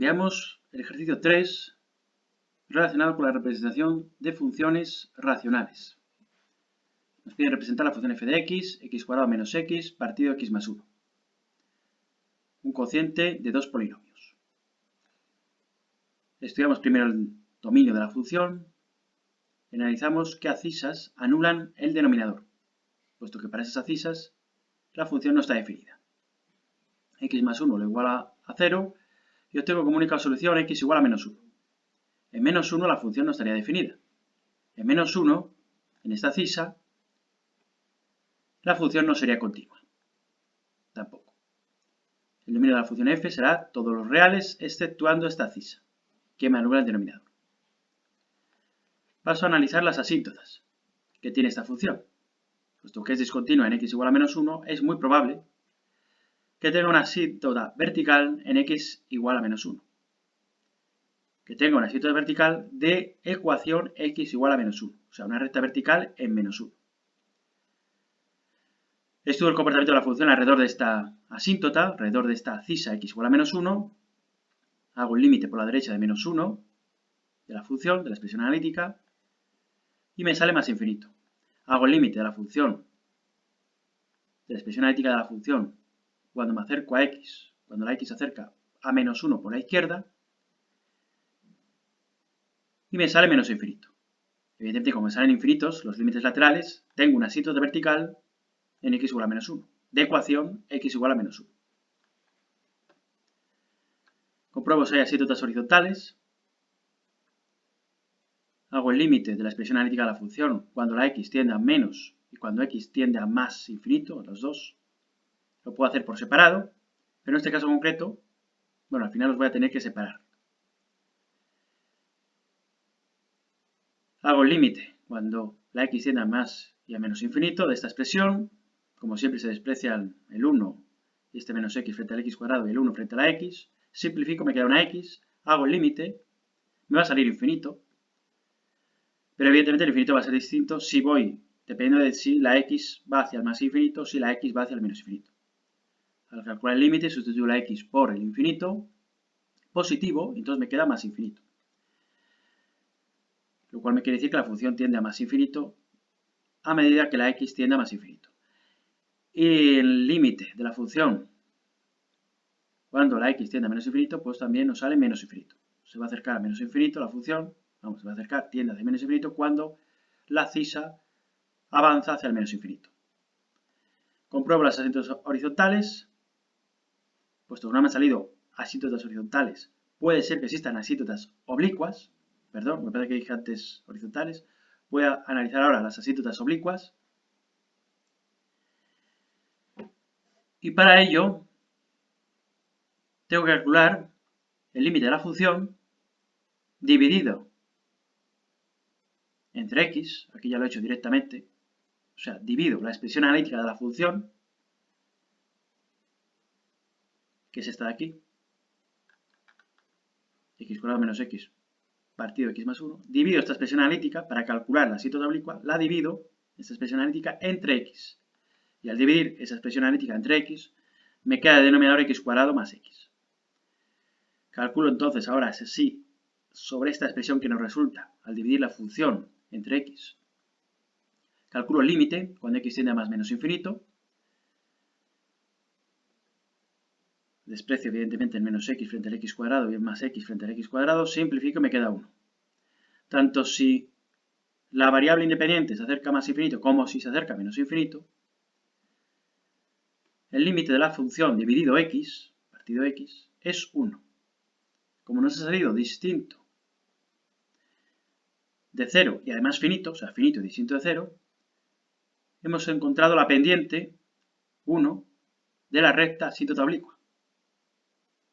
Veamos el ejercicio 3 relacionado con la representación de funciones racionales. Nos pide representar la función f de x cuadrado menos x partido x más 1. Un cociente de dos polinomios. Estudiamos primero el dominio de la función y analizamos qué abscisas anulan el denominador, puesto que para esas abscisas la función no está definida. X más 1 lo iguala a 0 y obtengo como única solución x igual a menos 1. En menos 1 la función no estaría definida. En menos 1, en esta abscisa, la función no sería continua. Tampoco. El dominio de la función f será todos los reales exceptuando esta abscisa, que me anula el denominador. Paso a analizar las asíntotas que tiene esta función. Puesto que es discontinua en x igual a menos 1, es muy probable que tenga una asíntota vertical en x igual a menos 1. Que tenga una asíntota vertical de ecuación x igual a menos 1. O sea, una recta vertical en menos 1. Estudio el comportamiento de la función alrededor de esta asíntota, alrededor de esta abscisa x igual a menos 1. Hago el límite por la derecha de menos 1 de la función, de la expresión analítica, y me sale más infinito. Hago el límite de la función, de la expresión analítica de la función, cuando me acerco a x, cuando la x se acerca a menos 1 por la izquierda, y me sale menos infinito. Evidentemente, como me salen infinitos los límites laterales, tengo una asíntota vertical en x igual a menos 1, de ecuación x igual a menos 1. Compruebo si hay asíntotas horizontales. Hago el límite de la expresión analítica de la función cuando la x tiende a menos y cuando x tiende a más infinito, los dos. Lo puedo hacer por separado, pero en este caso concreto, bueno, al final los voy a tener que separar. Hago el límite cuando la x tiende a más y a menos infinito de esta expresión. Como siempre se desprecian el 1 y este menos x frente al x cuadrado y el 1 frente a la x. Simplifico, me queda una x, hago el límite, me va a salir infinito. Pero evidentemente el infinito va a ser distinto si voy, dependiendo de si la x va hacia el más infinito o si la x va hacia el menos infinito. Al calcular el límite sustituyo la x por el infinito positivo y entonces me queda más infinito. Lo cual me quiere decir que la función tiende a más infinito a medida que la x tiende a más infinito. Y el límite de la función cuando la x tiende a menos infinito, pues también nos sale menos infinito. Se va a acercar a menos infinito la función, se va a acercar, tiende hacia menos infinito cuando la abscisa avanza hacia el menos infinito. Compruebo las asíntotas horizontales, puesto que no me han salido asíntotas horizontales, puede ser que existan asíntotas oblicuas, perdón, me parece que dije antes horizontales. Voy a analizar ahora las asíntotas oblicuas. Y para ello, tengo que calcular el límite de la función dividido entre x, aquí ya lo he hecho directamente, o sea, divido la expresión analítica de la función, que es esta de aquí, x cuadrado menos x partido x más 1, divido esta expresión analítica para calcular la asíntota oblicua, la divido, esta expresión analítica, entre x. Y al dividir esa expresión analítica entre x, me queda de denominador x cuadrado más x. Calculo entonces ahora sí sobre esta expresión que nos resulta al dividir la función entre x. Calculo el límite cuando x tiende a más menos infinito. Desprecio evidentemente el menos x frente al x cuadrado y el más x frente al x cuadrado. Simplifico y me queda 1. Tanto si la variable independiente se acerca a más infinito como si se acerca a menos infinito, el límite de la función dividido x, partido x, es 1. Como nos ha salido distinto de 0 y además finito, o sea, finito y distinto de 0, hemos encontrado la pendiente 1 de la recta asíntota oblicua.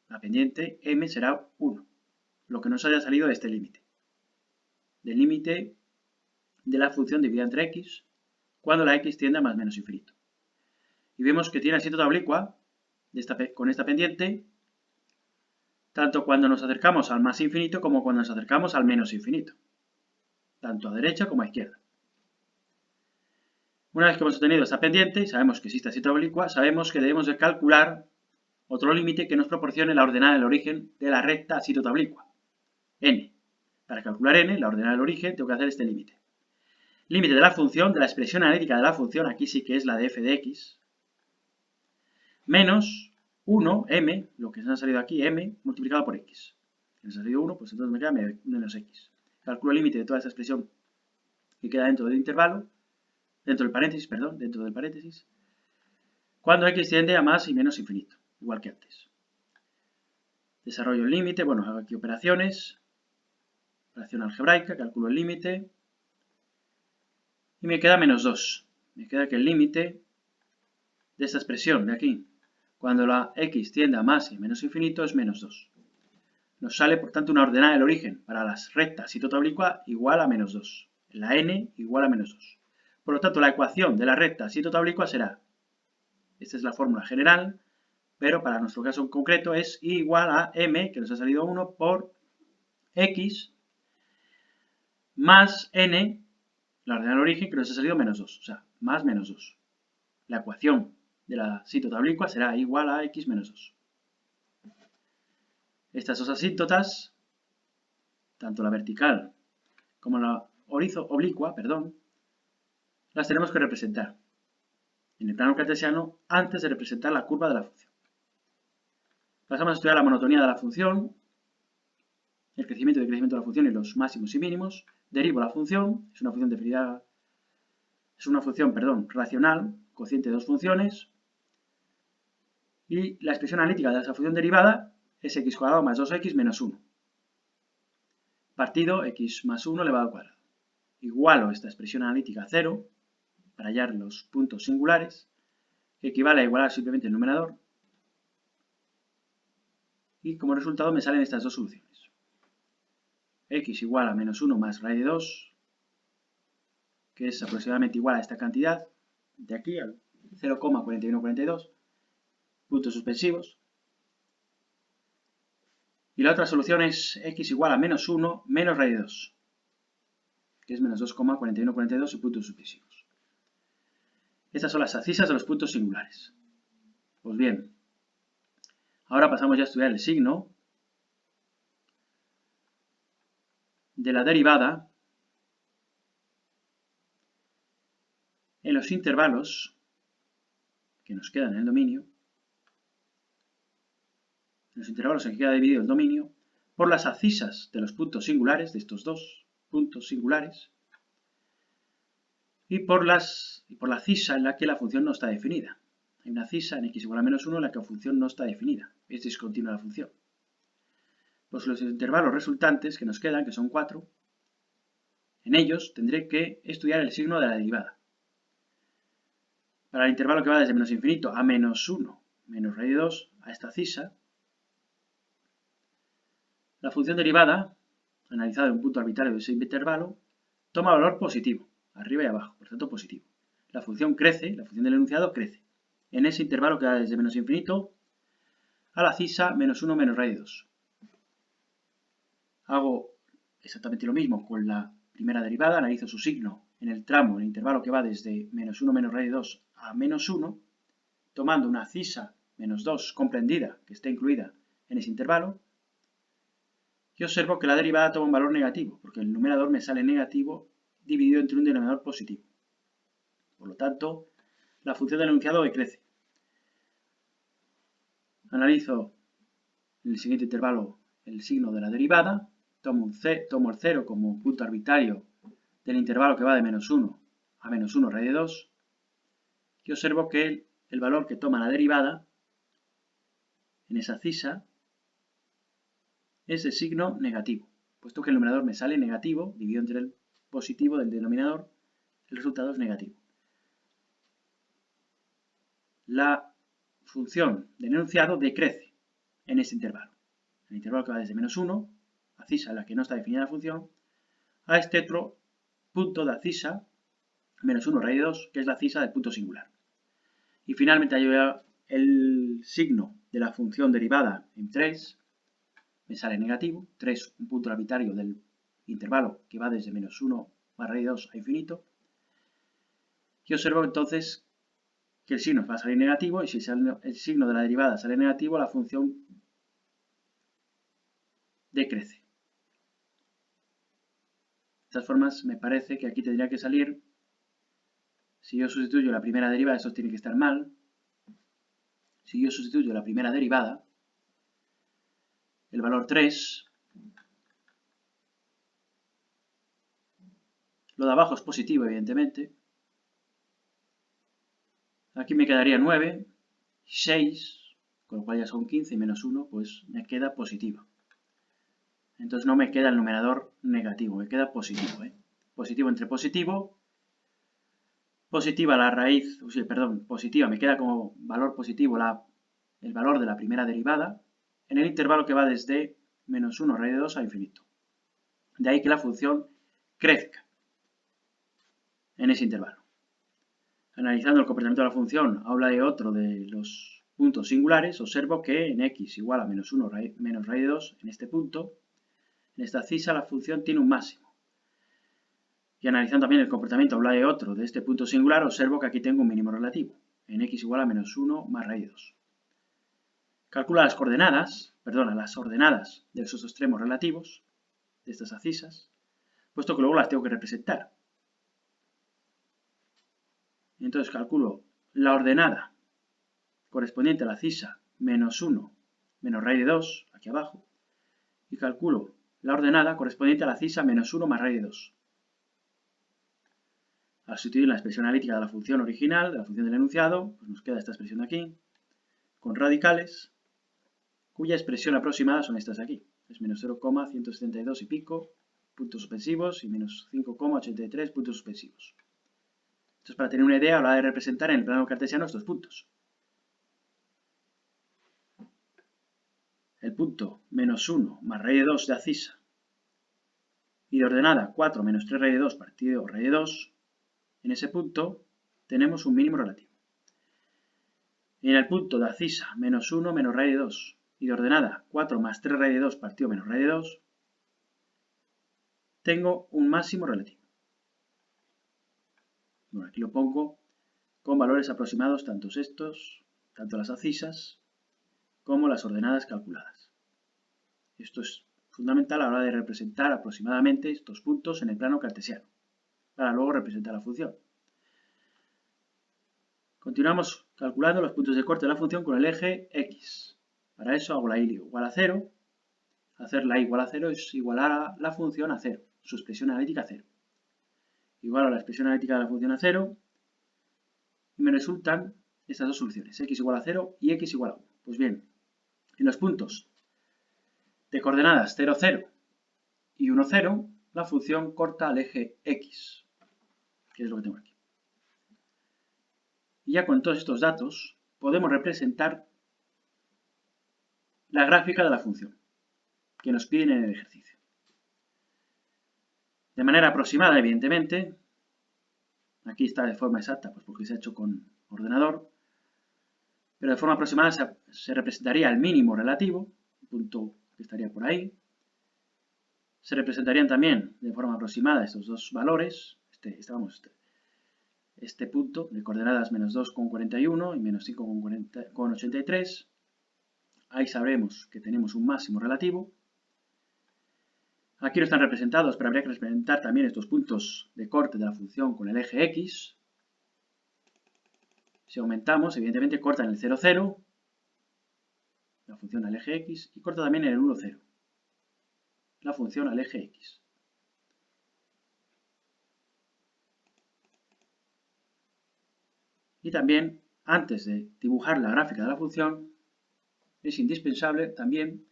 La pendiente m será 1, lo que nos haya salido de este límite. Del límite de la función dividida entre x cuando la x tiende a más menos infinito. Y vemos que tiene asíntota oblicua con esta pendiente tanto cuando nos acercamos al más infinito como cuando nos acercamos al menos infinito. Tanto a derecha como a izquierda. Una vez que hemos obtenido esta pendiente y sabemos que existe asíntota oblicua, sabemos que debemos de calcular otro límite que nos proporcione la ordenada del origen de la recta asíntota oblicua, n. Para calcular n, la ordenada del origen, tengo que hacer este límite. Límite de la función, de la expresión analítica de la función, aquí sí que es la de f de x, menos 1, m, lo que nos ha salido aquí, m, multiplicado por x. Si nos ha salido 1, pues entonces me queda menos x. Calculo el límite de toda esa expresión que queda dentro del intervalo, dentro del paréntesis, cuando x tiende a más y menos infinito, igual que antes. Desarrollo el límite, bueno, hago aquí operaciones, operación algebraica, calculo el límite, y me queda menos 2. Me queda que el límite de esta expresión de aquí, cuando la x tiende a más y menos infinito, es menos 2. Nos sale, por tanto, una ordenada del origen para las rectas asíntota oblicua igual a menos 2. La n igual a menos 2. Por lo tanto, la ecuación de la recta asíntota oblicua será, esta es la fórmula general, pero para nuestro caso en concreto es igual a m, que nos ha salido 1, por x, más n, la ordenada del origen, que nos ha salido menos 2. O sea, más menos 2. La ecuación de la asíntota oblicua será igual a x menos 2. Estas dos asíntotas, tanto la vertical como la oblicua, las tenemos que representar en el plano cartesiano antes de representar la curva de la función. Pasamos a estudiar la monotonía de la función, el crecimiento y decrecimiento de la función y los máximos y mínimos. Derivo la función, es una función definida, racional, cociente de dos funciones, y la expresión analítica de esa función derivada es x cuadrado más 2x menos 1. Partido x más 1 elevado al cuadrado. Igualo esta expresión analítica a 0 para hallar los puntos singulares, que equivale a igualar simplemente el numerador, y como resultado me salen estas dos soluciones. X igual a menos 1 más raíz de 2, que es aproximadamente igual a esta cantidad, de aquí al 0,4142, puntos suspensivos. Y la otra solución es x igual a menos 1 menos raíz de 2, que es menos 2,4142 y puntos suspensivos. Estas son las abscisas de los puntos singulares. Pues bien, ahora pasamos ya a estudiar el signo de la derivada en los intervalos que nos quedan en el dominio, en los intervalos en que queda dividido el dominio, por las abscisas de los puntos singulares, de estos dos puntos singulares, y por la abscisa en la que la función no está definida. Hay una abscisa en x igual a menos 1 en la que la función no está definida, es discontinua la función. Pues los intervalos resultantes que nos quedan, que son 4, en ellos tendré que estudiar el signo de la derivada. Para el intervalo que va desde menos infinito a menos 1 menos raíz de 2, a esta abscisa, la función derivada, analizada en un punto arbitrario de ese intervalo, toma valor positivo, arriba y abajo, por tanto positivo. La función crece, la función del enunciado crece, en ese intervalo que va desde menos infinito a la abscisa menos 1 menos raíz de 2. Hago exactamente lo mismo con la primera derivada, analizo su signo en el tramo, en el intervalo que va desde menos 1 menos raíz de 2 a menos 1, tomando una abscisa menos 2 comprendida, que está incluida en ese intervalo, y observo que la derivada toma un valor negativo, porque el numerador me sale negativo dividido entre un denominador positivo. Por lo tanto, la función del enunciado decrece. Analizo en el siguiente intervalo el signo de la derivada, tomo el 0 como punto arbitrario del intervalo que va de menos 1 a menos 1 raíz de 2, y observo que el valor que toma la derivada en esa abscisa es de signo negativo. Puesto que el numerador me sale negativo, dividido entre el positivo del denominador, el resultado es negativo. La función del enunciado decrece en este intervalo. El intervalo que va desde menos 1, abscisa en la que no está definida la función, a este otro punto de abscisa, menos 1 raíz de 2, que es la abscisa del punto singular. Y finalmente hallo el signo de la función derivada en 3, me sale negativo, 3 un punto arbitrario del intervalo que va desde menos 1 más raíz de 2 a infinito, y observo entonces que el signo va a salir negativo, y si el signo de la derivada sale negativo, la función decrece. De todas formas, me parece que aquí tendría que salir, si yo sustituyo la primera derivada, esto tiene que estar mal. Si yo sustituyo la primera derivada, el valor 3, lo de abajo es positivo, evidentemente. Aquí me quedaría 9, 6, con lo cual ya son 15 y menos 1, pues me queda positivo. Entonces no me queda el numerador negativo, me queda positivo. Positivo entre positivo. Positiva la raíz, positiva, me queda como valor positivo el valor de la primera derivada en el intervalo que va desde menos 1 raíz de 2 a infinito. De ahí que la función crezca en ese intervalo. Analizando el comportamiento de la función a un y otro de los puntos singulares, observo que en x igual a menos 1 menos raíz de 2, en este punto, en esta cisa, la función tiene un máximo. Y analizando también el comportamiento a un lado y otro de este punto singular, observo que aquí tengo un mínimo relativo, en x igual a menos 1 más raíz de 2. Calcula las ordenadas de esos extremos relativos, de estas abscisas, puesto que luego las tengo que representar. Entonces calculo la ordenada correspondiente a la abscisa menos 1 menos raíz de 2, aquí abajo, y calculo la ordenada correspondiente a la abscisa menos 1 más raíz de 2. Al sustituir la expresión analítica de la función original, de la función del enunciado, pues nos queda esta expresión de aquí, con radicales, cuya expresión aproximada son estas de aquí. Es menos 0,172 y pico puntos suspensivos y menos 5,83 puntos suspensivos. Entonces, para tener una idea, a la hora de representar en el plano cartesiano estos puntos. El punto menos 1 más raíz de 2 de abscisa y de ordenada 4 menos 3 raíz de 2 partido raíz de 2, en ese punto tenemos un mínimo relativo. Y en el punto de abscisa menos 1 menos raíz de 2 y de ordenada 4 más 3 raíz de 2 partido menos raíz de 2, tengo un máximo relativo. Bueno, aquí lo pongo con valores aproximados tanto las abscisas como las ordenadas calculadas. Esto es fundamental a la hora de representar aproximadamente estos puntos en el plano cartesiano, para luego representar la función. Continuamos calculando los puntos de corte de la función con el eje x. Para eso hago la y igual a 0. Hacer la y igual a 0 es igualar a la función a 0, su expresión analítica a 0. Igualo a la expresión analítica de la función a 0 y me resultan estas dos soluciones, x igual a 0 y x igual a 1. Pues bien, en los puntos de coordenadas 0, 0 y 1, 0, la función corta al eje x, que es lo que tengo aquí. Y ya con todos estos datos podemos representar la gráfica de la función que nos piden en el ejercicio. De manera aproximada, evidentemente, aquí está de forma exacta, pues porque se ha hecho con ordenador, pero de forma aproximada se representaría el mínimo relativo, el punto que estaría por ahí. Se representarían también de forma aproximada estos dos valores, este punto de coordenadas menos 2,41 y menos 5,83. Ahí sabremos que tenemos un máximo relativo. Aquí no están representados, pero habría que representar también estos puntos de corte de la función con el eje x. Si aumentamos, evidentemente corta en el 0, 0, la función al eje x, y corta también en el 1, 0, la función al eje x. Y también, antes de dibujar la gráfica de la función, es indispensable también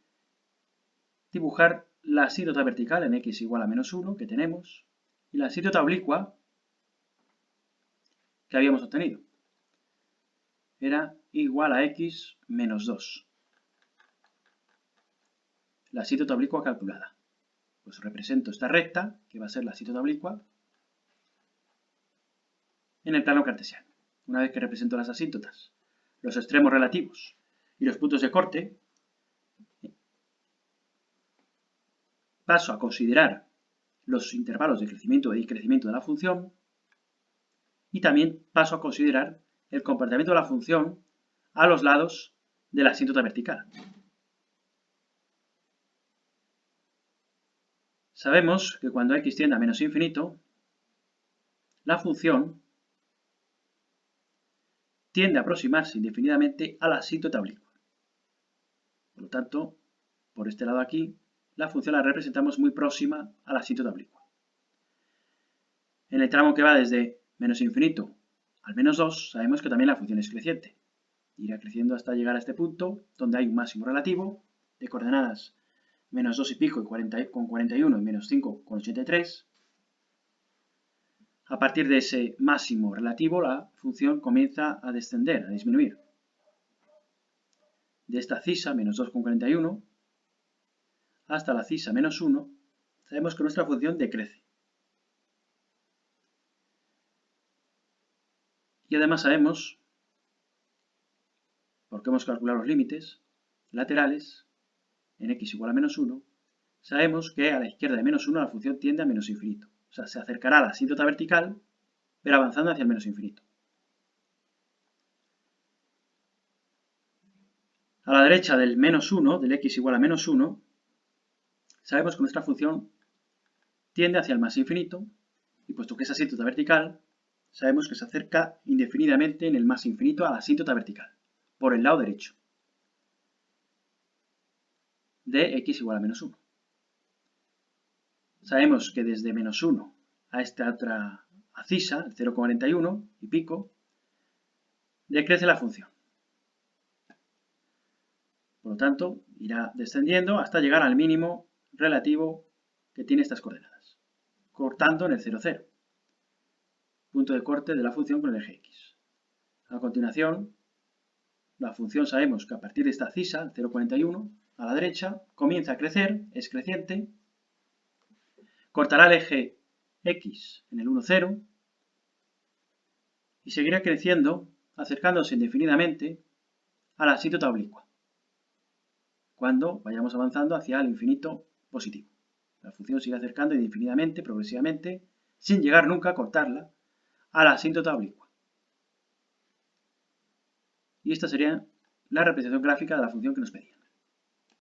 dibujar la asíntota vertical en x igual a menos 1 que tenemos y la asíntota oblicua que habíamos obtenido. Era igual a x menos 2. La asíntota oblicua calculada. Pues represento esta recta, que va a ser la asíntota oblicua, en el plano cartesiano. Una vez que represento las asíntotas, los extremos relativos y los puntos de corte, paso a considerar los intervalos de crecimiento y decrecimiento de la función y también paso a considerar el comportamiento de la función a los lados de la asíntota vertical. Sabemos que cuando x tiende a menos infinito, la función tiende a aproximarse indefinidamente a la asíntota oblicua. Por lo tanto, por este lado aquí, la función la representamos muy próxima a la asíntota oblicua. En el tramo que va desde menos infinito al menos 2, sabemos que también la función es creciente. Irá creciendo hasta llegar a este punto, donde hay un máximo relativo de coordenadas menos 2 y pico con 41 y menos 5 con 83. A partir de ese máximo relativo, la función comienza a descender, a disminuir. De esta cisa, menos 2 con 41, hasta la cisa menos 1, sabemos que nuestra función decrece. Y además sabemos, porque hemos calculado los límites laterales, en x igual a menos 1, sabemos que a la izquierda de menos 1 la función tiende a menos infinito. O sea, se acercará a la asíntota vertical, pero avanzando hacia el menos infinito. A la derecha del menos 1, del x igual a menos 1, sabemos que nuestra función tiende hacia el más infinito, y puesto que es asíntota vertical, sabemos que se acerca indefinidamente en el más infinito a la asíntota vertical, por el lado derecho, de x igual a menos 1. Sabemos que desde menos 1 a esta otra acisa, el 0,41 y pico, decrece la función. Por lo tanto, irá descendiendo hasta llegar al mínimo relativo que tiene estas coordenadas, cortando en el 0, 0. Punto de corte de la función con el eje x. A continuación, la función sabemos que a partir de esta cisa, el 0,41, a la derecha, comienza a crecer, es creciente, cortará el eje x en el 1, 0 y seguirá creciendo, acercándose indefinidamente a la asíntota oblicua, cuando vayamos avanzando hacia el infinito positivo. La función sigue acercando indefinidamente, progresivamente, sin llegar nunca a cortarla a la asíntota oblicua. Y esta sería la representación gráfica de la función que nos pedía.